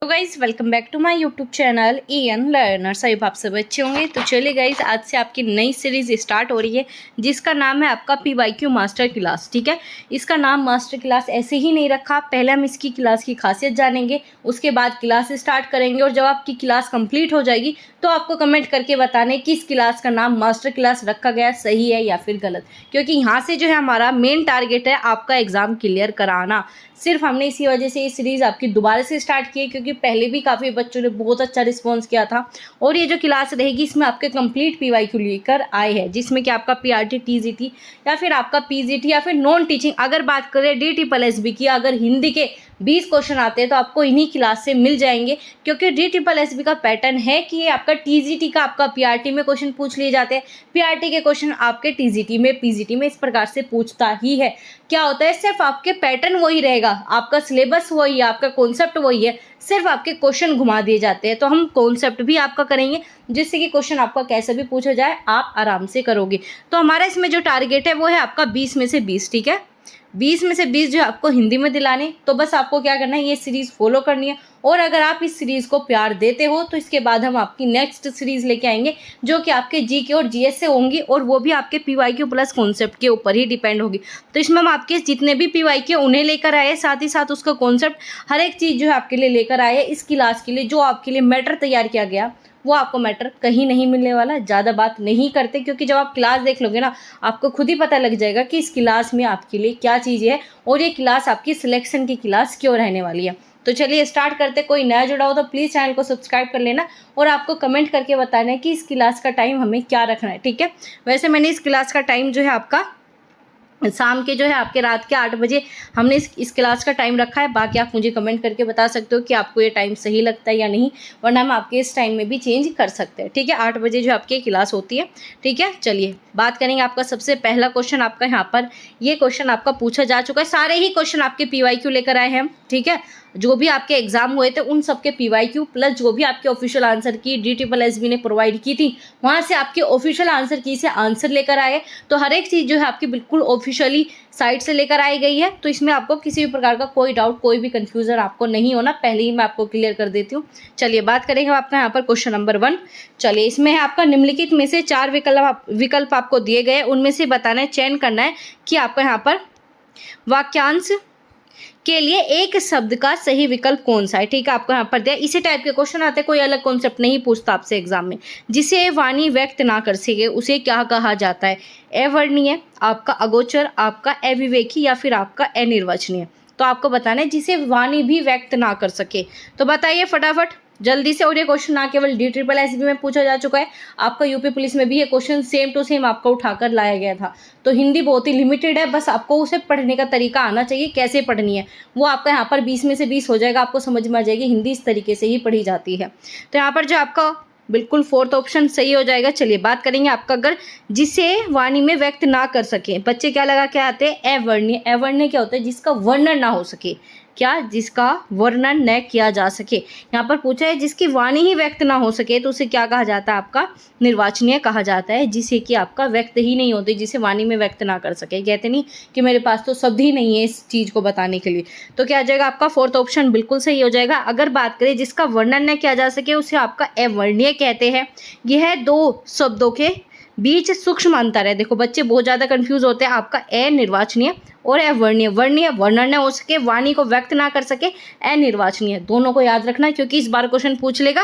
तो guys welcome back to my YouTube channel EN learners. I hope आप सब अच्छे होंगे। तो चलिए गाइज़, आज से आपकी नई सीरीज़ स्टार्ट हो रही है जिसका नाम है आपका PYQ मास्टर क्लास। ठीक है, इसका नाम मास्टर क्लास ऐसे ही नहीं रखा। पहले हम इसकी क्लास की खासियत जानेंगे, उसके बाद क्लास स्टार्ट करेंगे और जब आपकी क्लास कंप्लीट हो जाएगी तो आपको कमेंट करके बताने कि इस क्लास का नाम मास्टर क्लास रखा गया सही है या फिर गलत, क्योंकि यहाँ से जो है हमारा मेन टारगेट है आपका एग्ज़ाम क्लियर कराना। सिर्फ हमने इसी वजह से ये सीरीज़ आपकी दोबारा से स्टार्ट की है, क्योंकि पहले भी काफ़ी बच्चों ने बहुत अच्छा रिस्पॉन्स किया था। और ये जो क्लास रहेगी इसमें आपके कंप्लीट PYQ लेकर आए हैं, जिसमें कि आपका PRT TGT या फिर आपका PGT या फिर नॉन टीचिंग, अगर बात करें DSSB की, अगर हिंदी के 20 क्वेश्चन आते हैं तो आपको इन्हीं क्लास से मिल जाएंगे। क्योंकि DSSB का पैटर्न है कि ये आपका TGT का आपका PRT में क्वेश्चन पूछ लिए जाते हैं, PRT के क्वेश्चन आपके TGT में PGT में इस प्रकार से पूछता ही है। क्या होता है, सिर्फ आपके पैटर्न वही रहेगा, आपका सिलेबस वही है, आपका कॉन्सेप्ट वही है, सिर्फ आपके क्वेश्चन घुमा दिए जाते हैं। तो हम कॉन्सेप्ट भी आपका करेंगे जिससे कि क्वेश्चन आपका कैसे भी पूछा जाए आप आराम से करोगे। तो हमारा इसमें जो टारगेट है वो है आपका 20 में से 20। ठीक है, 20 में से 20 जो है आपको हिंदी में दिलाने। तो बस आपको क्या करना है, ये सीरीज़ फॉलो करनी है। और अगर आप इस सीरीज़ को प्यार देते हो तो इसके बाद हम आपकी नेक्स्ट सीरीज़ लेके आएंगे जो कि आपके GK और GS से होंगी, और वो भी आपके PYQ प्लस कॉन्सेप्ट के ऊपर ही डिपेंड होगी। तो इसमें हम आपके जितने भी PYQ उन्हें लेकर आए, साथ ही साथ उसका कॉन्सेप्ट हर एक चीज़ जो है आपके लिए लेकर आए। इस क्लास के लिए जो आपके लिए मैटर तैयार किया गया वो आपको मैटर कहीं नहीं मिलने वाला। ज़्यादा बात नहीं करते, क्योंकि जब आप क्लास देख लोगे ना आपको खुद ही पता लग जाएगा कि इस क्लास में आपके लिए क्या चीज़ है और ये क्लास आपकी सिलेक्शन की क्लास क्यों रहने वाली है। तो चलिए स्टार्ट करते। कोई नया जुड़ा हो तो प्लीज़ चैनल को सब्सक्राइब कर लेना और आपको कमेंट करके बताना है कि इस क्लास का टाइम हमें क्या रखना है। ठीक है, वैसे मैंने इस क्लास का टाइम जो है आपका शाम के जो है आपके रात के 8 बजे हमने इस क्लास का टाइम रखा है। बाकी आप मुझे कमेंट करके बता सकते हो कि आपको ये टाइम सही लगता है या नहीं, वरना हम आपके इस टाइम में भी चेंज कर सकते हैं। ठीक है, 8 बजे जो आपकी क्लास होती है। ठीक है, चलिए बात करेंगे। आपका सबसे पहला क्वेश्चन आपका यहाँ पर ये क्वेश्चन आपका पूछा जा चुका है। सारे ही क्वेश्चन आपके PYQ लेकर आए हैं। ठीक है, जो भी आपके एग्जाम हुए थे उन सबके PYQ प्लस जो भी आपके ऑफिशियल आंसर की DSSB ने प्रोवाइड की थी वहाँ से आपके ऑफिशियल आंसर की से आंसर लेकर आए। तो हर एक चीज़ जो है आपकी बिल्कुल ऑफिशियली साइट से लेकर आई गई है। तो इसमें आपको किसी भी प्रकार का कोई डाउट, कोई भी कन्फ्यूजन आपको नहीं होना, पहले ही मैं आपको क्लियर कर देती हूँ। चलिए बात करेंगे आपका यहाँ पर क्वेश्चन नंबर 1। चलिए, इसमें है आपका निम्नलिखित में से 4 विकल्प आपको दिए गए, उनमें से बताना है, चयन करना है कि आपका यहाँ पर वाक्यांश के लिए एक शब्द का सही विकल्प कौन सा है। ठीक है, आपको यहाँ पर दिया। इसी टाइप के क्वेश्चन आते हैं, कोई अलग कॉन्सेप्ट नहीं पूछता आपसे एग्जाम में। जिसे वाणी व्यक्त ना कर सके उसे क्या कहा जाता है? अवर्णीय, आपका अगोचर, आपका अविवेकी या फिर आपका अनिर्वचनीय। तो आपको बताना है जिसे वाणी भी व्यक्त ना कर सके। तो बताइए फटाफट जल्दी से। और ये क्वेश्चन ना केवल DSSB में पूछा जा चुका है, आपका यूपी पुलिस में भी ये क्वेश्चन सेम टू सेम आपको उठाकर लाया गया था। तो हिंदी बहुत ही लिमिटेड है, बस आपको उसे पढ़ने का तरीका आना चाहिए, कैसे पढ़नी है वो आपका यहाँ पर 20 में से 20 हो जाएगा। आपको समझ में आ जाएगी हिंदी इस तरीके से ही पढ़ी जाती है। तो यहाँ पर जो आपका बिल्कुल 4th ऑप्शन सही हो जाएगा। चलिए बात करेंगे आपका, अगर जिसे वाणी में व्यक्त ना कर सके, बच्चे क्या लगा के आते हैं? अवर्णीय। अवर्णीय क्या होता है? जिसका वर्णन ना हो सके। क्या? जिसका वर्णन न किया जा सके। यहाँ पर पूछा है जिसकी वाणी ही व्यक्त ना हो सके तो उसे क्या कहा जाता है? आपका निर्वाचनीय कहा जाता है। जिसे कि आपका व्यक्त ही नहीं होते, जिसे वाणी में व्यक्त ना कर सके। कहते नहीं कि मेरे पास तो शब्द ही नहीं है इस चीज़ को बताने के लिए। तो क्या आ जाएगा आपका 4th ऑप्शन बिल्कुल सही हो जाएगा। अगर बात करें जिसका वर्णन न किया जा सके उसे आपका अवर्णीय कहते हैं। यह 2 शब्दों के बीच सूक्ष्म अंतर है। देखो बच्चे बहुत ज़्यादा कंफ्यूज होते हैं। आपका अनिर्वाचनीय और अवर्णीय। वर्णीय वर्णन न हो सके, वाणी को व्यक्त ना कर सके, अनिर्वाचनीय। दोनों को याद रखना है, क्योंकि इस बार क्वेश्चन पूछ लेगा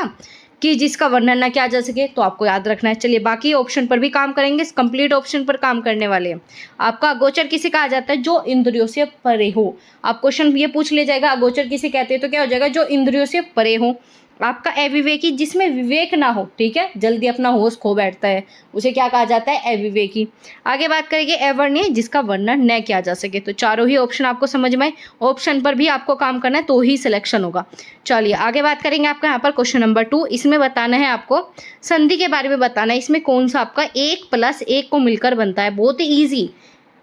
कि जिसका वर्णन ना किया जा सके, तो आपको याद रखना है। चलिए बाकी ऑप्शन पर भी काम करेंगे, कंप्लीट ऑप्शन पर काम करने वाले हैं। आपका अगोचर किसे कहा जाता है? जो इंद्रियों से परे हो। आप क्वेश्चन ये पूछ ले जाएगा अगोचर किसे कहते हैं, तो क्या हो जाएगा? जो इंद्रियों से परे हो। आपका अविवेकी, जिसमें विवेक ना हो। ठीक है, जल्दी अपना होश खो बैठता है, उसे क्या कहा जाता है? अविवेकी। आगे बात करेंगे अवर्णीय, जिसका वर्णन न किया जा सके। तो चारों ही ऑप्शन आपको समझ में आए। ऑप्शन पर भी आपको काम करना है तो ही सिलेक्शन होगा। चलिए आगे बात करेंगे आपका यहाँ पर क्वेश्चन नंबर 2। इसमें बताना है आपको संधि के बारे में बताना है। इसमें कौन सा आपका 1 + 1 को मिलकर बनता है। बहुत ही ईजी।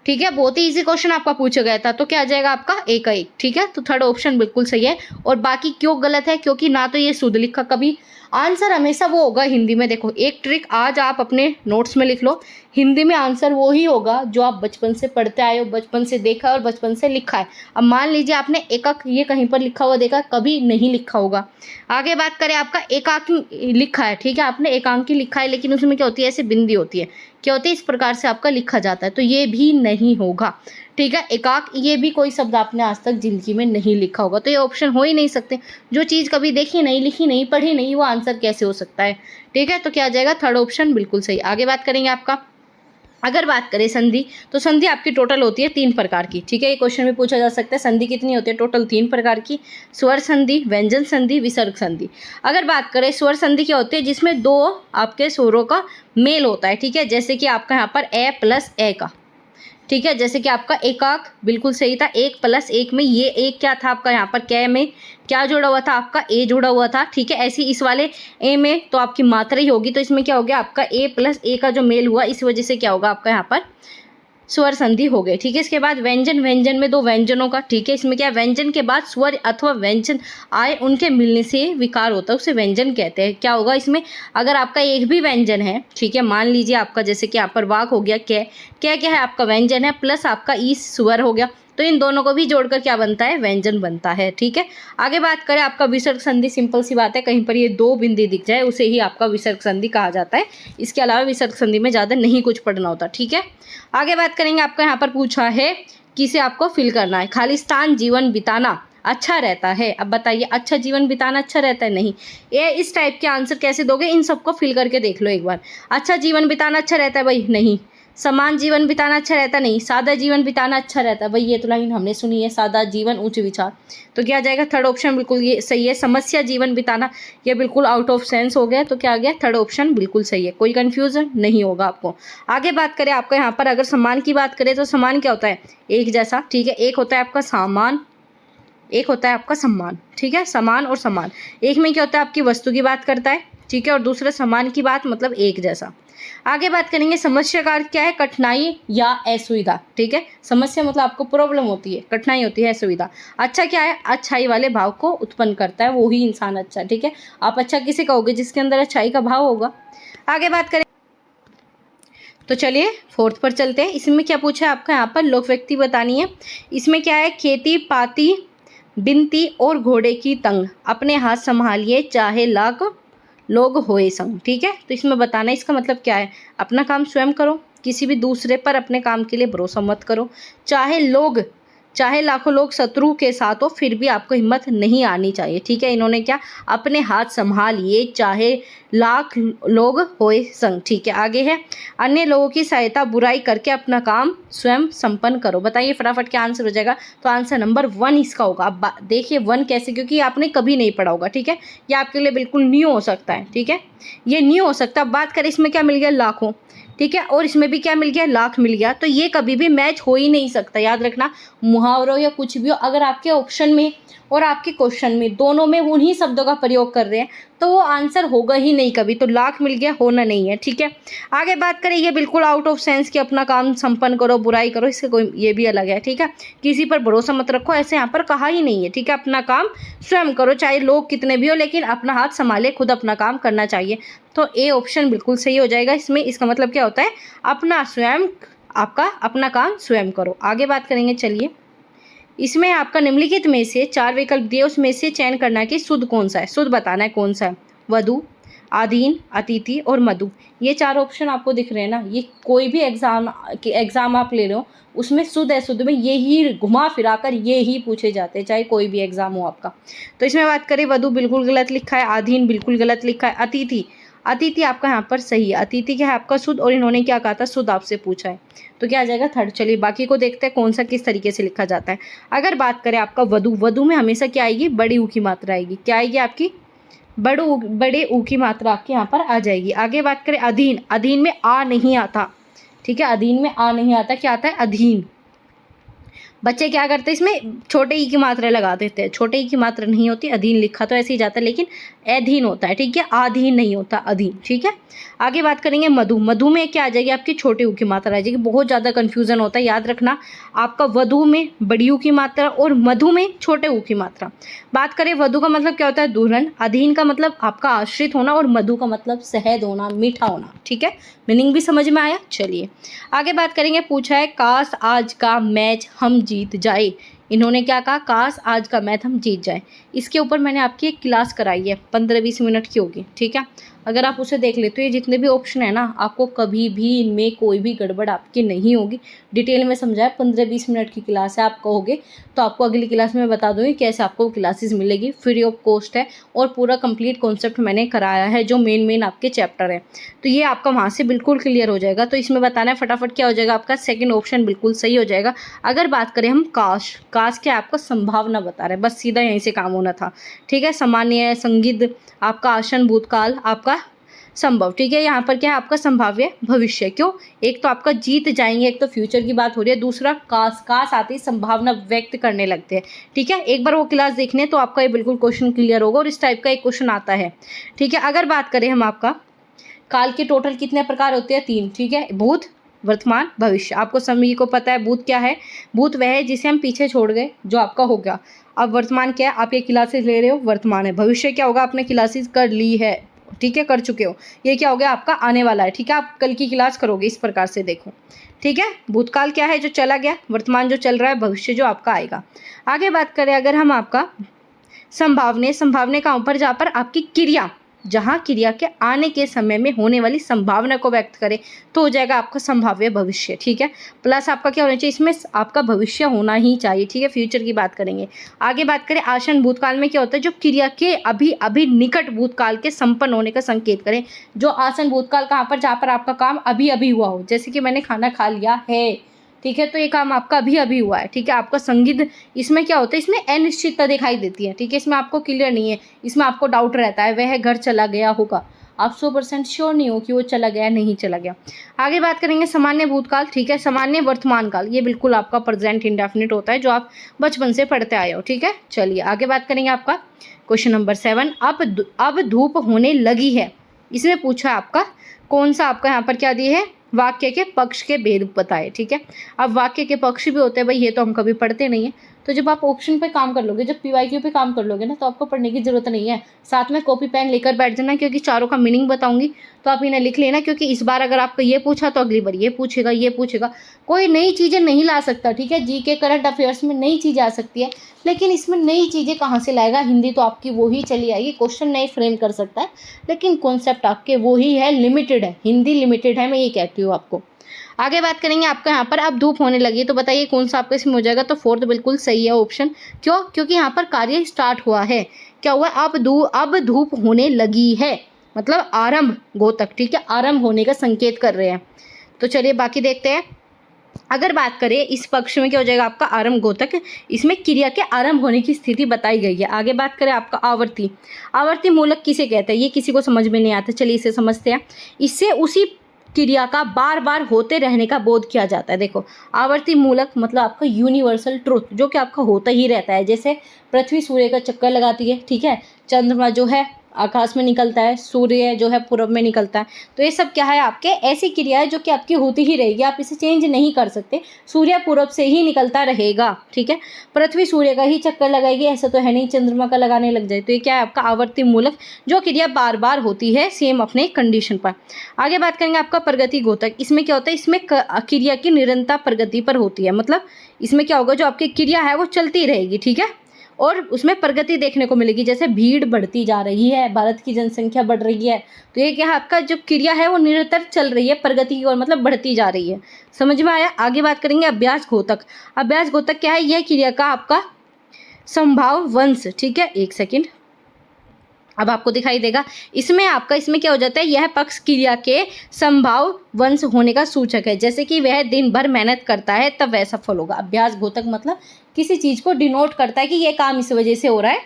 ठीक है, बहुत ही इजी क्वेश्चन आपका पूछा गया था। तो क्या आ जाएगा आपका 1 का 1। ठीक है, तो 3rd ऑप्शन बिल्कुल सही है। और बाकी क्यों गलत है? क्योंकि ना तो ये शुद्ध लिखा कभी आंसर हमेशा वो होगा हिंदी में। देखो एक ट्रिक आज आप अपने नोट्स में लिख लो, हिंदी में आंसर वो ही होगा जो आप बचपन से पढ़ते आए हो, बचपन से देखा है और बचपन से लिखा है। अब मान लीजिए आपने एकाक ये कहीं पर लिखा हुआ देखा, कभी नहीं लिखा होगा। आगे बात करें, आपका एकाकी लिखा है, ठीक है, आपने एकांकी लिखा है, लेकिन उसमें क्या होती है, ऐसे बिंदी होती है, क्या होती है, इस प्रकार से आपका लिखा जाता है, तो ये भी नहीं होगा, ठीक है। एकाक ये भी कोई शब्द आपने आज तक जिंदगी में नहीं लिखा होगा, तो ये ऑप्शन हो ही नहीं सकते। जो चीज़ कभी देखी नहीं, लिखी नहीं, पढ़ी नहीं, वो आंसर कैसे हो सकता है, ठीक है। तो क्या आ जाएगा, थर्ड ऑप्शन बिल्कुल सही। आगे बात करेंगे आपका, अगर बात करें संधि, तो संधि आपकी टोटल होती है 3 प्रकार की, ठीक है। ये क्वेश्चन में पूछा जा सकता है संधि कितनी होती है, टोटल 3 प्रकार की, स्वर संधि, व्यंजन संधि, विसर्ग संधि। अगर बात करें स्वर संधि क्या होती है, जिसमें 2 आपके स्वरों का मेल होता है, ठीक है, जैसे कि आपका यहाँ पर ए प्लस ए का, ठीक है, जैसे कि आपका एकाक बिल्कुल सही था, 1 प्लस 1 में ये एक क्या था आपका यहाँ पर कै में क्या जुड़ा हुआ था, आपका ए जुड़ा हुआ था, ठीक है। ऐसी इस वाले ए में तो आपकी मात्रा ही होगी, तो इसमें क्या हो गया, आपका ए प्लस ए का जो मेल हुआ, इस वजह से क्या होगा आपका यहाँ पर स्वर संधि हो गए, ठीक है। इसके बाद व्यंजन, व्यंजन में 2 व्यंजनों का, ठीक है, इसमें क्या व्यंजन के बाद स्वर अथवा व्यंजन आए उनके मिलने से विकार होता है, उसे व्यंजन कहते हैं। क्या होगा इसमें, अगर आपका एक भी व्यंजन है, ठीक है, मान लीजिए आपका जैसे कि यहाँ पर वाक हो गया, क्या क्या है आपका व्यंजन है, प्लस आपका ई स्वर हो गया, तो इन दोनों को भी जोड़कर क्या बनता है, व्यंजन बनता है, ठीक है। आगे बात करें आपका विसर्ग संधि, सिंपल सी बात है, कहीं पर ये 2 बिंदी दिख जाए उसे ही आपका विसर्ग संधि कहा जाता है। इसके अलावा विसर्ग संधि में ज़्यादा नहीं कुछ पढ़ना होता, ठीक है। आगे बात करेंगे, आपका यहाँ पर पूछा है किसे आपको फिल करना है, खालिस्तान जीवन बिताना अच्छा रहता है। अब बताइए, अच्छा जीवन बिताना अच्छा रहता है, नहीं। ये इस टाइप के आंसर कैसे दोगे, इन सबको फिल करके देख लो एक बार। अच्छा जीवन बिताना अच्छा रहता है भाई, नहीं। समान जीवन बिताना अच्छा रहता नहीं, सादा जीवन बिताना अच्छा रहता है भाई, ये तो लाइन हमने सुनी है, सादा जीवन उच्च विचार, तो क्या आ जाएगा, थर्ड ऑप्शन बिल्कुल ये सही है। समस्या जीवन बिताना, ये बिल्कुल आउट ऑफ सेंस हो गया, तो क्या आ गया, थर्ड ऑप्शन बिल्कुल सही है, कोई कंफ्यूजन नहीं होगा आपको। आगे बात करें आपका यहाँ पर, अगर समान की बात करें तो समान क्या होता है, एक जैसा, ठीक है। एक होता है आपका सामान, एक होता है आपका सम्मान, ठीक है, समान और सम्मान। एक में क्या होता है, आपकी वस्तु की बात करता है, ठीक है, और दूसरा समान की बात, मतलब एक जैसा। आगे बात करेंगे, समस्या का अर्थ क्या है, कठिनाई या असुविधा, ठीक है। समस्या मतलब आपको प्रॉब्लम होती है, कठिनाई होती है, असुविधा। अच्छा क्या है, अच्छाई वाले भाव को उत्पन्न करता है, वो ही इंसान अच्छा, ठीक है। आप अच्छा किसे कहोगे, जिसके अंदर अच्छाई का भाव होगा। आगे बात करें तो चलिए फोर्थ पर चलते हैं। इसमें क्या पूछा है आपका यहाँ पर, लोक व्यक्ति बतानी है। इसमें क्या है, खेती पाती बिनती और घोड़े की तंग, अपने हाथ संभालिए चाहे लाख लोग होए संग, ठीक है। तो इसमें बताना है, इसका मतलब क्या है, अपना काम स्वयं करो, किसी भी दूसरे पर अपने काम के लिए भरोसा मत करो, चाहे लाखों लोग शत्रु के साथ हो, फिर भी आपको हिम्मत नहीं आनी चाहिए, ठीक है। इन्होंने क्या, अपने हाथ संभालिए चाहे लाख लोग होए संग, ठीक है। आगे है, अन्य लोगों की सहायता बुराई करके अपना काम स्वयं संपन्न करो। बताइए फटाफट क्या आंसर हो जाएगा, तो आंसर नंबर 1 इसका होगा। अब देखिए 1 कैसे, क्योंकि आपने कभी नहीं पढ़ा होगा, ठीक है, ये आपके लिए बिल्कुल न्यू हो सकता है, ठीक है, ये न्यू हो सकता है। अब बात करें इसमें क्या मिल गया, लाखों, ठीक है, और इसमें भी क्या मिल गया, लाख मिल गया, तो ये कभी भी मैच हो ही नहीं सकता। याद रखना, मुहावरों या कुछ भी हो, अगर आपके ऑप्शन में और आपके क्वेश्चन में दोनों में उन्हीं शब्दों का प्रयोग कर रहे हैं, तो वो आंसर होगा ही नहीं कभी, तो लाख मिल गया, होना नहीं है, ठीक है। आगे बात करें, ये बिल्कुल आउट ऑफ सेंस कि अपना काम संपन्न करो, बुराई करो, इससे कोई, ये भी अलग है, ठीक है। किसी पर भरोसा मत रखो, ऐसे यहाँ पर कहा ही नहीं है, ठीक है। अपना काम स्वयं करो, चाहे लोग कितने भी हो, लेकिन अपना हाथ संभाले, खुद अपना काम करना चाहिए, तो ए ऑप्शन बिल्कुल सही हो जाएगा इसमें। इसका मतलब क्या होता है, अपना स्वयं, आपका अपना काम स्वयं करो। आगे बात करेंगे, चलिए इसमें आपका निम्नलिखित में से 4 विकल्प दिए, उसमें से चयन करना है कि शुद्ध कौन सा है, शुद्ध बताना है कौन सा है, वधु, आधीन, अतिथि और मधु। ये 4 ऑप्शन आपको दिख रहे हैं ना, ये कोई भी एग्जाम आप ले रहे हो, उसमें शुद्ध अशुद्ध में ये ही घुमा फिरा कर ये ही पूछे जाते हैं, चाहे कोई भी एग्जाम हो आपका। तो इसमें बात करें, वधु बिल्कुल गलत लिखा है, आधीन बिल्कुल गलत लिखा है, अतिथि आपका यहाँ पर सही है, अतिथि क्या है आपका शुद्ध, और इन्होंने क्या कहा था, शुद्ध आपसे पूछा है, तो क्या आ जाएगा, थर्ड। चलिए बाकी को देखते हैं कौन सा किस तरीके से लिखा जाता है। अगर बात करें आपका वधु, वधु में हमेशा क्या आएगी, बड़ी ऊ की मात्रा आएगी, क्या आएगी आपकी, बड़े ऊ की मात्रा आपके यहाँ पर आ जाएगी। आगे बात करें अधीन, अधीन में आ नहीं आता, ठीक है, अधीन में आ नहीं आता, क्या आता है, अधीन। बच्चे क्या करते हैं, इसमें छोटे ई की मात्रा लगा देते हैं। छोटे ई की मात्रा नहीं होती, अधीन लिखा तो ऐसे ही जाता है, लेकिन अधीन होता है, ठीक है, आधीन नहीं होता, अधीन, ठीक है। आगे बात करेंगे मधु। मधु में क्या आ जाएगी, आपकी छोटे ऊ की मात्रा आ जाएगी। बहुत ज़्यादा कन्फ्यूजन होता है, याद रखना, आपका वधु में बड़ी ऊ की मात्रा और मधु में छोटे ऊ की मात्रा। बात करें वधु का मतलब क्या होता है, दुल्हन। अधीन का मतलब आपका आश्रित होना, और मधु का मतलब शहद होना, मीठा होना, ठीक है। मीनिंग भी समझ में आया। चलिए आगे बात करेंगे। पूछा है काश आज का मैच हम जीत जाए। इन्होंने क्या कहा, काश आज का मैच हम जीत जाए। इसके ऊपर मैंने आपकी एक क्लास कराई है, 15-20 मिनट की होगी, ठीक है। अगर आप उसे देख ले तो ये जितने भी ऑप्शन है ना, आपको कभी भी इनमें कोई भी गड़बड़ आपकी नहीं होगी। डिटेल में समझाया, 15-20 मिनट की क्लास है। आप कहोगे तो आपको अगली क्लास में बता दूँगी कैसे आपको क्लासेस मिलेगी, फ्री ऑफ कॉस्ट है, और पूरा कंप्लीट कॉन्सेप्ट मैंने कराया है, जो मेन आपके चैप्टर है। तो ये आपका वहाँ से बिल्कुल क्लियर हो जाएगा। तो इसमें बताना है फटाफट क्या हो जाएगा, आपका सेकंड ऑप्शन बिल्कुल सही हो जाएगा। अगर बात करें हम काश, काश क्या आपका संभावना बता रहे हैं, बस सीधा यहीं से काम होना था, ठीक है। सामान्य, संगिद्ध, आपका आसन, भूतकाल, आपका संभव, ठीक है। यहाँ पर क्या है, आपका संभाव्य भविष्य। क्यों, एक तो आपका जीत जाएंगे, एक तो फ्यूचर की बात हो रही है, दूसरा काश, काश आती संभावना व्यक्त करने लगते हैं, ठीक है। एक बार वो क्लास देखने तो आपका ये बिल्कुल क्वेश्चन क्लियर होगा, और इस टाइप का एक क्वेश्चन आता है, ठीक है। अगर बात करें हम आपका काल के टोटल कितने प्रकार होते हैं, 3, ठीक है। भूत, वर्तमान, भविष्य। आपको सभी को पता है भूत क्या है। भूत वह है जिसे हम पीछे छोड़ गए, जो आपका हो गया। अब वर्तमान क्या है, आप ये क्लासेस ले रहे हो, वर्तमान है। भविष्य क्या होगा, आपने क्लासेस कर ली है, ठीक है, कर चुके हो। ये क्या हो गया, आपका आने वाला है, ठीक है। आप कल की क्लास करोगे, इस प्रकार से देखो, ठीक है। भूतकाल क्या है, जो चला गया। वर्तमान जो चल रहा है। भविष्य जो आपका आएगा। आगे बात करें अगर हम आपका संभावने, संभावने का ऊपर जहाँ पर आपकी क्रिया, जहाँ क्रिया के आने के समय में होने वाली संभावना को व्यक्त करे, तो हो जाएगा आपका संभाव्य भविष्य, ठीक है। प्लस आपका क्या होना चाहिए, इसमें आपका भविष्य होना ही चाहिए, ठीक है। फ्यूचर की बात करेंगे। आगे बात करें आसन भूतकाल में क्या होता है, जो क्रिया के अभी अभी निकट भूतकाल के संपन्न होने का संकेत करें। जो आसन भूतकाल कहाँ पर, जहाँ पर आपका काम अभी अभी हुआ हो, जैसे कि मैंने खाना खा लिया है, ठीक है, तो ये काम आपका अभी अभी हुआ है, ठीक है। आपका संगिद्ध, इसमें क्या होता है, इसमें अनिश्चितता दिखाई देती है, ठीक है। इसमें आपको क्लियर नहीं है, इसमें आपको डाउट रहता है, वह घर चला गया होगा, आप 100% श्योर नहीं हो कि वो चला गया नहीं चला गया। आगे बात करेंगे सामान्य भूतकाल, ठीक है। सामान्य वर्तमान काल, ये बिल्कुल आपका प्रेजेंट इंडेफिनिट होता है, जो आप बचपन से पढ़ते आए हो, ठीक है। चलिए आगे बात करेंगे आपका क्वेश्चन नंबर 7। अब धूप होने लगी है। इसमें पूछा आपका कौन सा, आपका यहाँ पर क्या दिए है, वाक्य के पक्ष के भेद बताए, ठीक है। अब वाक्य के पक्ष भी होते हैं भाई, ये तो हम कभी पढ़ते नहीं है। तो जब आप ऑप्शन पे काम कर लोगे, जब पीवाईक्यू पे काम कर लोगे ना, तो आपको पढ़ने की जरूरत नहीं है। साथ में कॉपी पेन लेकर बैठ जाना, क्योंकि चारों का मीनिंग बताऊंगी, तो आप इन्हें लिख लेना। क्योंकि इस बार अगर आपको ये पूछा तो अगली बार ये पूछेगा, ये पूछेगा। कोई नई चीज़ें नहीं ला सकता, ठीक है। जीके करंट अफेयर्स में नई चीज़ आ सकती है, लेकिन इसमें नई चीज़ें कहाँ से लाएगा। हिंदी तो आपकी वो ही चली आएगी, क्वेश्चन नहीं फ्रेम कर सकता है, लेकिन कॉन्सेप्ट आपके वो ही है, लिमिटेड है, हिंदी लिमिटेड है, मैं ये कहती हूँ आपको। आगे बात करेंगे आपका यहाँ पर अब धूप होने लगी, तो बताइए कौन सा आपका इसमें हो जाएगा। तो 4th बिल्कुल सही है ऑप्शन। क्यों, क्योंकि यहाँ पर कार्य स्टार्ट हुआ है। क्या हुआ, अब धूप होने लगी है, मतलब आरंभ, गोतक, ठीक है, आरंभ होने का संकेत कर रहे हैं। तो चलिए बाकी देखते हैं। अगर बात करें इस पक्ष में क्या हो जाएगा, आपका आरंभ गोतक, इसमें क्रिया के आरंभ होने की स्थिति बताई गई है। आगे बात करें आपका आवर्ती, आवर्ती मूलक किसे कहते हैं, ये किसी को समझ में नहीं आता, चलिए इसे समझते हैं। इससे उसी क्रिया का बार बार होते रहने का बोध किया जाता है। देखो, आवर्ती मूलक मतलब आपका यूनिवर्सल ट्रुथ, जो कि आपका होता ही रहता है। जैसे पृथ्वी सूर्य का चक्कर लगाती है, ठीक है, चंद्रमा जो है आकाश में निकलता है, सूर्य जो है पूर्व में निकलता है। तो ये सब क्या है, आपके ऐसी क्रिया है जो कि आपकी होती ही रहेगी, आप इसे चेंज नहीं कर सकते। सूर्य पूर्व से ही निकलता रहेगा, ठीक है। पृथ्वी सूर्य का ही चक्कर लगाएगी, ऐसा तो है नहीं चंद्रमा का लगाने लग जाए। तो ये क्या है, आपका आवर्ती मूलक, जो क्रिया बार बार होती है सेम अपने कंडीशन पर। आगे बात करेंगे आपका प्रगति घोतक। इसमें क्या होता है, इसमें क्रिया की निरंतर प्रगति पर होती है। मतलब इसमें क्या होगा, जो आपकी क्रिया है वो चलती रहेगी, ठीक है, और उसमें प्रगति देखने को मिलेगी। जैसे भीड़ बढ़ती जा रही है, भारत की जनसंख्या बढ़ रही है, तो ये क्या है, आपका जो क्रिया है वो निरंतर चल रही है प्रगति की ओर, मतलब बढ़ती जा रही है। समझ में आया। आगे बात करेंगे अभ्यास घोतक। अभ्यास घोतक क्या है, यह क्रिया का आपका संभाव वंश, ठीक है। एक सेकेंड, अब आपको दिखाई देगा। इसमें क्या हो जाता है, यह पक्ष क्रिया के संभाव वंश होने का सूचक है। जैसे कि वह दिन भर मेहनत करता है तब वह सफल होगा। अभ्यास घोतक मतलब किसी चीज़ को डिनोट करता है कि यह काम इस वजह से हो रहा है,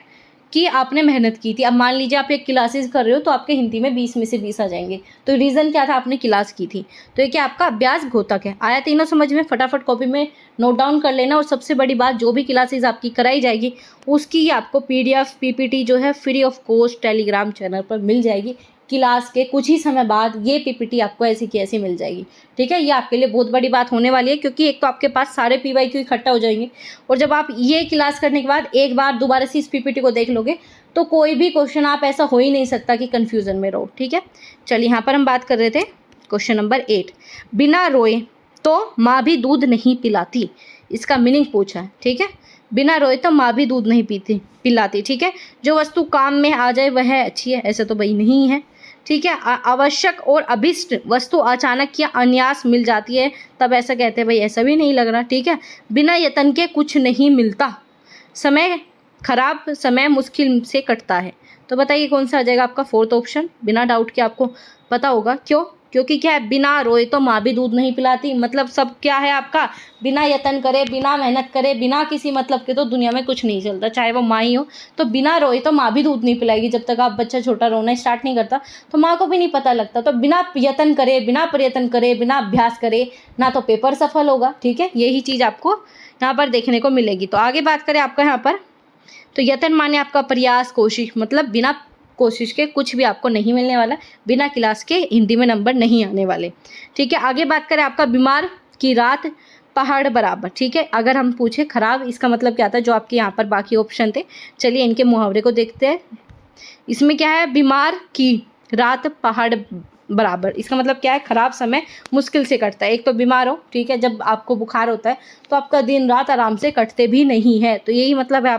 कि आपने मेहनत की थी। अब मान लीजिए आप एक क्लासेस कर रहे हो तो आपके हिंदी में 20 में से 20 आ जाएंगे, तो रीज़न क्या था, आपने क्लास की थी। तो ये क्या आपका अभ्यास घोतक है। आया तीनों समझ में, फटाफट कॉपी में नोट डाउन कर लेना। और सबसे बड़ी बात, जो भी क्लासेस आपकी कराई जाएगी उसकी आपको PDF PPT जो है free of cost Telegram channel पर मिल जाएगी। क्लास के कुछ ही समय बाद ये PPT आपको ऐसी की ऐसी मिल जाएगी, ठीक है। ये आपके लिए बहुत बड़ी बात होने वाली है, क्योंकि एक तो आपके पास सारे PYQ इकट्ठा हो जाएंगे, और जब आप ये क्लास करने के बाद एक बार दोबारा से इस PPT को देख लोगे तो कोई भी क्वेश्चन आप ऐसा हो ही नहीं सकता कि कन्फ्यूज़न में रहो, ठीक है। चलिए, यहाँ पर हम बात कर रहे थे क्वेश्चन नंबर 8, बिना रोए तो माँ भी दूध नहीं पिलाती। इसका मीनिंग पूछा है, ठीक है। बिना रोए तो माँ भी दूध नहीं पिलाती, ठीक है। जो वस्तु काम में आ जाए वह अच्छी है, ऐसा तो भाई नहीं है, ठीक है। आवश्यक और अभिष्ट वस्तु अचानक या अनायास मिल जाती है, तब ऐसा कहते हैं भाई, ऐसा भी नहीं लग रहा, ठीक है। बिना यत्न के कुछ नहीं मिलता, समय खराब समय मुश्किल से कटता है। तो बताइए कौन सा आ जाएगा आपका फोर्थ ऑप्शन। बिना डाउट के आपको पता होगा, क्यों, क्योंकि क्या है, बिना रोए तो माँ भी दूध नहीं पिलाती। मतलब सब क्या है आपका, बिना यत्न करे, बिना मेहनत करे, बिना किसी मतलब के तो दुनिया में कुछ नहीं चलता, चाहे वो माँ ही हो। तो बिना रोए तो माँ भी दूध नहीं पिलाएगी। जब तक आप बच्चा छोटा रोना स्टार्ट नहीं करता तो माँ को भी नहीं पता लगता। तो बिना यत्न करे, बिना प्रयत्न करे, बिना अभ्यास करे ना तो पेपर सफल होगा, ठीक है। यही चीज़ आपको यहाँ पर देखने को मिलेगी। तो आगे बात करें आपका यहाँ पर, तो यत्न माने आपका प्रयास, कोशिश, मतलब बिना कोशिश के कुछ भी आपको नहीं मिलने वाला, बिना क्लास के हिंदी में नंबर नहीं आने वाले, ठीक है। आगे बात करें आपका, बीमार की रात पहाड़ बराबर, ठीक है। अगर हम पूछे खराब, इसका मतलब क्या था, जो आपके यहाँ पर बाकी ऑप्शन थे। चलिए इनके मुहावरे को देखते हैं। इसमें क्या है, बीमार की रात पहाड़ बराबर, इसका मतलब क्या है, खराब समय मुश्किल से कटता है। एक तो बीमार हो, ठीक है, जब आपको बुखार होता है तो आपका दिन रात आराम से कटते भी नहीं है। तो यही मतलब है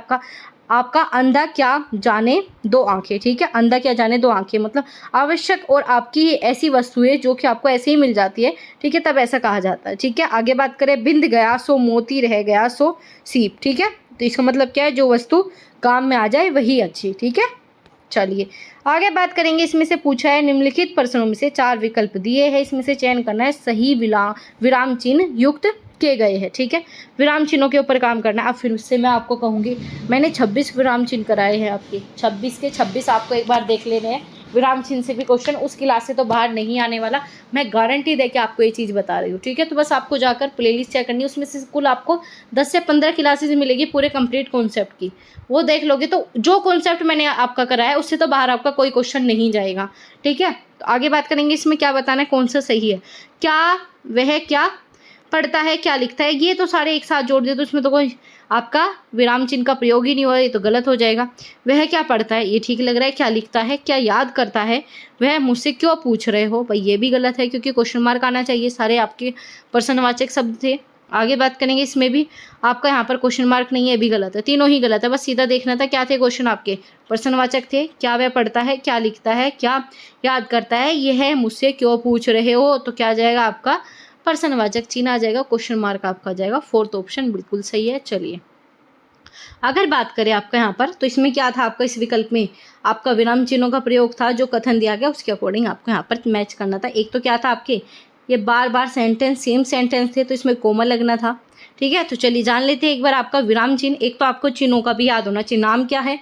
आपका अंधा क्या जाने दो आंखें, ठीक है। अंधा क्या जाने दो आंखें मतलब आवश्यक और आपकी ऐसी वस्तुएं जो कि आपको ऐसे ही मिल जाती है, ठीक है, तब ऐसा कहा जाता है, ठीक है। आगे बात करें, बिंद गया सो मोती रह गया सो सीप, ठीक है। तो इसका मतलब क्या है, जो वस्तु काम में आ जाए वही अच्छी, ठीक है। चलिए आगे बात करेंगे। इसमें से पूछा है, निम्नलिखित प्रश्नों में से 4 विकल्प दिए हैं, इसमें से चयन करना है, सही विराम चिन्ह युक्त किए गए हैं, ठीक है। विराम चिन्हों के ऊपर काम करना है। अब फिर से मैं आपको कहूँगी, मैंने 26 विराम चिन्ह कराए हैं आपके, 26 के 26 आपको एक बार देख लेने हैं। विराम चिन्ह से भी क्वेश्चन उस क्लास से तो बाहर नहीं आने वाला, मैं गारंटी दे के आपको ये चीज़ बता रही हूँ, ठीक है। तो बस आपको जाकर प्लेलिस्ट चेक करनी है, उसमें से कुल आपको 10 से 15 क्लासेज मिलेगी पूरे कंप्लीट कॉन्सेप्ट की। वो देख लोगे तो जो कॉन्सेप्ट मैंने आपका कराया है उससे तो बाहर आपका कोई क्वेश्चन नहीं जाएगा, ठीक है। तो आगे बात करेंगे, इसमें क्या बताना है, कौन सा सही है, क्या वह क्या पढ़ता है, क्या लिखता है, ये तो सारे एक साथ जोड़ दे तो इसमें तो कोई आपका विराम चिन्ह का प्रयोग ही नहीं हो रहा, ये तो गलत हो जाएगा। वह क्या पढ़ता है, ये ठीक लग रहा है। क्या लिखता है, क्या याद करता है, वह मुझसे क्यों पूछ रहे हो, भाई ये भी गलत है, क्योंकि क्वेश्चन मार्क आना चाहिए, सारे आपके प्रश्नवाचक शब्द थे। आगे बात करेंगे, इसमें भी आपका यहाँ पर क्वेश्चन मार्क नहीं है, ये भी गलत है, तीनों ही गलत है। बस सीधा देखना था क्या थे क्वेश्चन आपके, प्रश्नवाचक थे, क्या वह पढ़ता है, क्या लिखता है, क्या याद करता है, ये है मुझसे क्यों पूछ रहे हो, तो क्या जाएगा आपका प्रश्नवाचक चिन्ह आ जाएगा, क्वेश्चन मार्क आपका जाएगा फोर्थ ऑप्शन, बिल्कुल सही है। चलिए अगर बात करें आपका यहाँ पर, तो इसमें क्या था आपका, इस विकल्प में आपका विराम चिन्हों का प्रयोग था, जो कथन दिया गया उसके अकॉर्डिंग आपको यहाँ पर मैच करना था। एक तो क्या था आपके, ये बार बार सेंटेंस सेम सेंटेंस थे तो इसमें कोमा लगना था, ठीक है। तो चलिए जान लेते हैं एक बार आपका विराम चिन्ह। एक तो आपको चिन्हों का भी याद होना चाहिए, नाम क्या है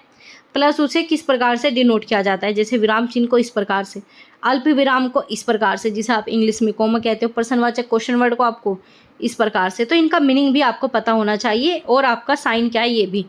प्लस उसे किस प्रकार से डिनोट किया जाता है। जैसे विराम चिन्ह को इस प्रकार से, अल्प विराम को इस प्रकार से, जिसे आप इंग्लिश में कॉमा कहते हो, प्रश्नवाचक क्वेश्चन वर्ड को आपको इस प्रकार से। तो इनका मीनिंग भी आपको पता होना चाहिए और आपका साइन क्या है ये भी।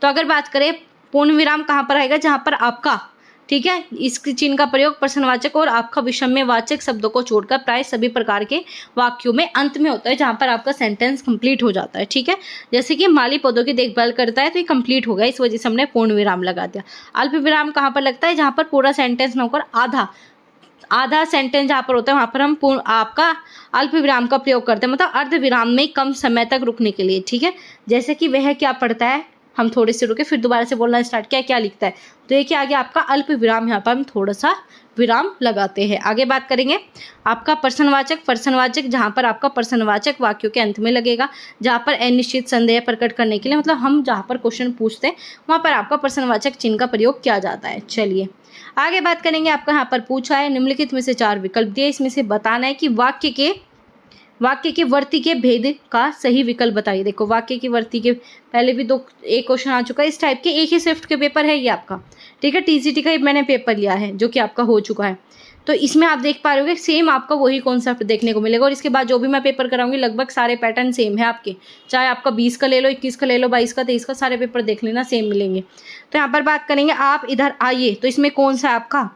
तो अगर बात करें, पूर्ण विराम कहाँ पर आएगा, जहाँ पर आपका, ठीक है, इस चिन्ह का प्रयोग प्रश्नवाचक और आपका विषम्यवाचक शब्दों को छोड़कर प्राय सभी प्रकार के वाक्यों में अंत में होता है, जहाँ पर आपका सेंटेंस कंप्लीट हो जाता है, ठीक है। जैसे कि माली पौधों की देखभाल करता है, तो ये कंप्लीट हो गया, इस वजह से हमने पूर्ण विराम लगा दिया। अल्प विराम कहाँ पर लगता है, जहाँ पर पूरा सेंटेंस न होकर आधा सेंटेंस जहाँ पर होता है वहाँ पर हम आपका अल्प विराम का प्रयोग करते हैं, मतलब अर्ध विराम में कम समय तक रुकने के लिए, ठीक है। जैसे कि वह क्या पढ़ता है, हम थोड़े से रुके, फिर दोबारा से बोलना स्टार्ट किया, क्या लिखता है, तो ये क्या आ गया आपका अल्प विराम, यहाँ पर हम थोड़ा सा विराम लगाते हैं। आगे बात करेंगे आपका प्रश्नवाचक, जहाँ पर आपका प्रश्नवाचक वाक्यों के अंत में लगेगा, जहाँ पर अनिश्चित संदेह प्रकट करने के लिए, मतलब हम जहाँ पर क्वेश्चन पूछते हैं वहाँ पर आपका प्रश्नवाचक चिन्ह का प्रयोग किया जाता है। चलिए आगे बात करेंगे, आपका यहाँ पर पूछा है, निम्नलिखित में से 4 विकल्प दिए, इसमें से बताना है कि वाक्य के वाक्य की वर्ती के भेद का सही विकल्प बताइए। देखो वाक्य की वर्ती के पहले भी एक क्वेश्चन आ चुका है इस टाइप के, एक ही शिफ्ट के पेपर है ये आपका, ठीक है। टीजीटी का ही मैंने पेपर लिया है जो कि आपका हो चुका है, तो इसमें आप देख पा रहे होगे सेम आपका वही कॉन्सेप्ट देखने को मिलेगा। और इसके बाद जो भी मैं पेपर कराऊंगी लगभग सारे पैटर्न सेम है आपके, चाहे आपका 20 का ले लो, 21 का ले लो, 22 का, 23 का, सारे पेपर देख लेना सेम मिलेंगे। तो यहाँ पर बात करेंगे आप इधर आइए, तो इसमें कौन सा आपका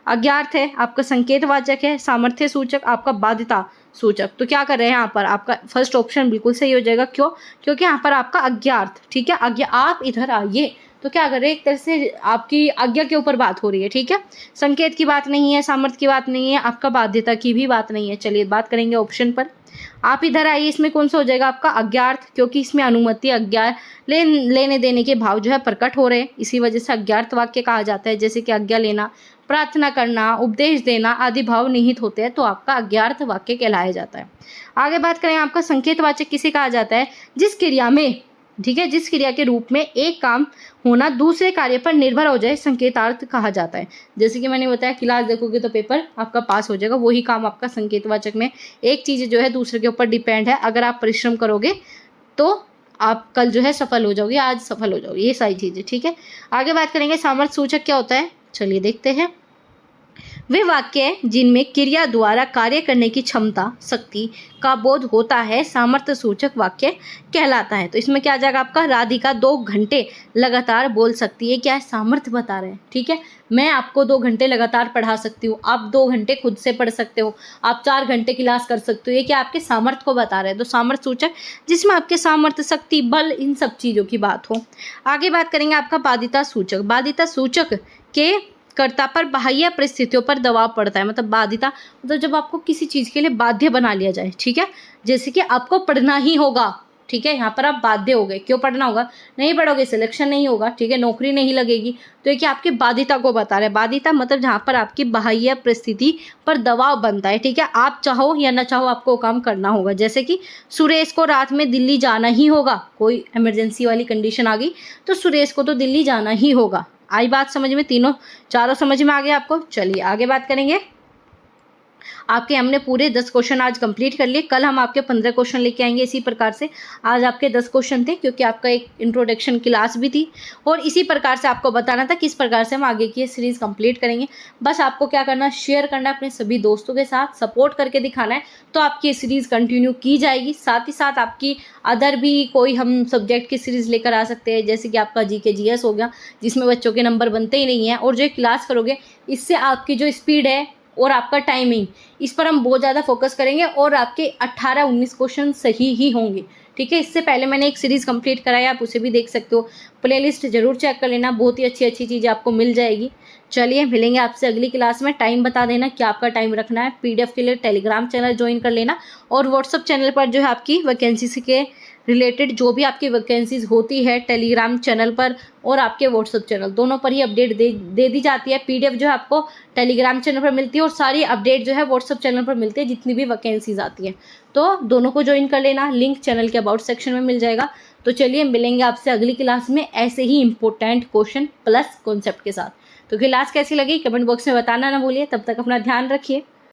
अज्ञार्थ है, आपका संकेतवाचक है, सामर्थ्य सूचक, आपका बाध्यता सूचक। तो क्या कर रहे हैं यहाँ पर आपका फर्स्ट ऑप्शन बिल्कुल सही हो जाएगा। क्यों? क्योंकि यहाँ पर आपका अज्ञार्थ, ठीक है। आज्ञा, आप इधर आइए, तो क्या कर रहे हैं, एक तरह से आपकी आज्ञा के ऊपर बात हो रही है, ठीक है। संकेत की बात नहीं है, सामर्थ्य की बात नहीं है, आपका बाध्यता की भी बात नहीं है। चलिए बात करेंगे ऑप्शन पर। आप इधर आइए, इसमें कौन सा हो जाएगा आपका अज्ञार्थ, क्योंकि इसमें अनुमति, आज्ञा लेने देने के भाव जो है प्रकट हो रहे हैं, इसी वजह से अज्ञार्थ वाक्य कहा जाता है। जैसे कि आज्ञा लेना, प्रार्थना करना, उपदेश देना आदि भाव निहित होते हैं, तो आपका अज्ञार्थ वाक्य कहलाया जाता है। आगे बात करें आपका संकेतवाचक किसे कहा जाता है, जिस क्रिया में, ठीक है, जिस क्रिया के रूप में एक काम होना दूसरे कार्य पर निर्भर हो जाए, संकेतार्थ कहा जाता है। जैसे कि मैंने बताया क्लास देखोगे तो पेपर आपका पास हो जाएगा, वही काम आपका संकेतवाचक में एक चीज़ जो है दूसरे के ऊपर डिपेंड है, अगर आप परिश्रम करोगे तो आप कल जो है सफल हो जाओगे, आज सफल हो जाओगे, ये सारी चीज़ें, ठीक है। आगे बात करेंगे सामर्थ्य सूचक क्या होता है, चलिए देखते हैं। वे वाक्य जिनमें क्रिया द्वारा कार्य करने की क्षमता, शक्ति का बोध होता है, सामर्थ्य सूचक वाक्य कहलाता है। तो इसमें क्या आ जाएगा आपका, राधिका 2 घंटे लगातार बोल सकती है, क्या है, सामर्थ्य बता रहे हैं, ठीक है। मैं आपको 2 घंटे लगातार पढ़ा सकती हूँ, आप 2 घंटे खुद से पढ़ सकते हो, आप 4 घंटे क्लास कर सकते हो, ये क्या आपके सामर्थ्य को बता रहे हैं। तो सामर्थ्य सूचक जिसमें आपके सामर्थ्य, शक्ति, बल, इन सब चीज़ों की बात हो। आगे बात करेंगे आपका बाध्यता सूचक। बाध्यता सूचक के कर्ता पर बाह्य परिस्थितियों पर दबाव पड़ता है, मतलब बाध्यता मतलब जब आपको किसी चीज़ के लिए बाध्य बना लिया जाए, ठीक है। जैसे कि आपको पढ़ना ही होगा, ठीक है, यहाँ पर आप बाध्य हो गए, क्यों पढ़ना होगा, नहीं पढ़ोगे सिलेक्शन नहीं होगा, ठीक है, नौकरी नहीं लगेगी। तो ये कि आपकी बाध्यता को बता रहे हैं। बाध्यता मतलब जहाँ पर आपकी बाह्य परिस्थिति पर दबाव बनता है, ठीक है, आप चाहो या ना चाहो आपको काम करना होगा। जैसे कि सुरेश को रात में दिल्ली जाना ही होगा, कोई इमरजेंसी वाली कंडीशन आ गई तो सुरेश को तो दिल्ली जाना ही होगा। आई बात समझ में, तीनों चारों समझ में आ गया आपको। चलिए आगे बात करेंगे। आपके हमने पूरे 10 क्वेश्चन आज कंप्लीट कर लिए, कल हम आपके 15 क्वेश्चन लेके आएंगे इसी प्रकार से। आज आपके 10 क्वेश्चन थे क्योंकि आपका एक इंट्रोडक्शन क्लास भी थी और इसी प्रकार से आपको बताना था किस प्रकार से हम आगे की सीरीज कंप्लीट करेंगे। बस आपको क्या करना, शेयर करना अपने सभी दोस्तों के साथ, सपोर्ट करके दिखाना है, तो आपकी ये सीरीज कंटिन्यू की जाएगी। साथ ही साथ आपकी अदर भी कोई हम सब्जेक्ट की सीरीज लेकर आ सकते हैं, जैसे कि आपका जीके जीएस हो गया, जिसमें बच्चों के नंबर बनते ही नहीं हैं, और जो क्लास करोगे इससे आपकी जो स्पीड है और आपका टाइमिंग, इस पर हम बहुत ज़्यादा फोकस करेंगे और आपके 18-19 क्वेश्चन सही ही होंगे, ठीक है। इससे पहले मैंने एक सीरीज़ कंप्लीट कराई, आप उसे भी देख सकते हो, प्लेलिस्ट जरूर चेक कर लेना, बहुत ही अच्छी अच्छी चीज़ें आपको मिल जाएगी। चलिए मिलेंगे आपसे अगली क्लास में। टाइम बता देना क्या आपका टाइम रखना है। पीडीएफ के लिए टेलीग्राम चैनल ज्वाइन कर लेना और व्हाट्सअप चैनल पर जो है आपकी वैकेंसी के रिलेटेड जो भी आपकी वैकेंसीज होती है टेलीग्राम चैनल पर और आपके व्हाट्सअप चैनल दोनों पर ही अपडेट दे दी जाती है। पीडीएफ जो है आपको टेलीग्राम चैनल पर मिलती है और सारी अपडेट जो है व्हाट्सअप चैनल पर मिलती है, जितनी भी वैकेंसीज आती हैं, तो दोनों को ज्वाइन कर लेना। लिंक चैनल के अबाउट सेक्शन में मिल जाएगा। तो चलिए मिलेंगे आपसे अगली क्लास में ऐसे ही इंपॉर्टेंट क्वेश्चन प्लस कॉन्सेप्ट के साथ। तो क्लास कैसी लगी कमेंट बॉक्स में बताना ना भूलिए। तब तक अपना ध्यान रखिए।